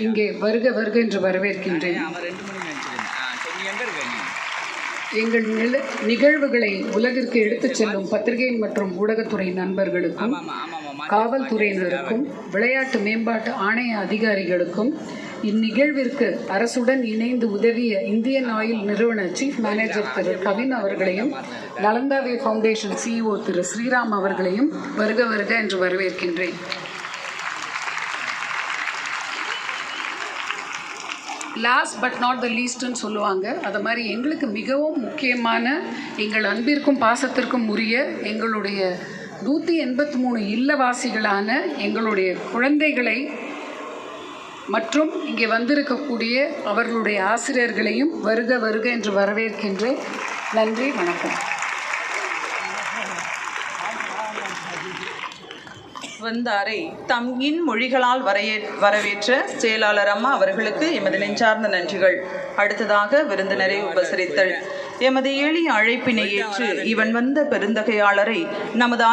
இங்கே வருக வருக என்று வரவேற்கின்றேன். எங்கள் நிகழ்வுகளை உலகிற்கு எடுத்துச் செல்லும் பத்திரிகை மற்றும் ஊடகத்துறை நண்பர்களுக்கும், காவல்துறையினருக்கும், விளையாட்டு மேம்பாட்டு ஆணைய அதிகாரிகளுக்கும், இந்நிகழ்விற்கு அரசுடன் இணைந்து உதவிய இந்தியன் ஆயில் நிறுவன சீஃப் மேனேஜர் திரு கவின் அவர்களையும், நலந்தாவே ஃபவுண்டேஷன் CEO திரு ஸ்ரீராம் அவர்களையும் வருக வருக என்று வரவேற்கின்றேன். லாஸ்ட் பட் நாட் த லீஸ்ட்னு சொல்லுவாங்க. அது மாதிரி எங்களுக்கு மிகவும் முக்கியமான, எங்கள் அன்பிற்கும் பாசத்திற்கும் உரிய எங்களுடைய 183 இல்லவாசிகளான எங்களுடைய குழந்தைகளை மற்றும் இங்கே வந்திருக்கக்கூடிய அவர்களுடைய ஆசிரியர்களையும் வருக வருக என்று வரவேற்கின்றேன். நன்றி, வணக்கம். வந்தாரை தம் மொழிகளால் வரவேற்ற செயலாளர் அம்மா அவர்களுக்கு எமது நெஞ்சார்ந்த நன்றிகள். அடுத்ததாக விருந்தினரை உபசரித்தல். எமது எளிய அழைப்பினை ஏற்று இவன் வந்த பெருந்தகையாளரை நமது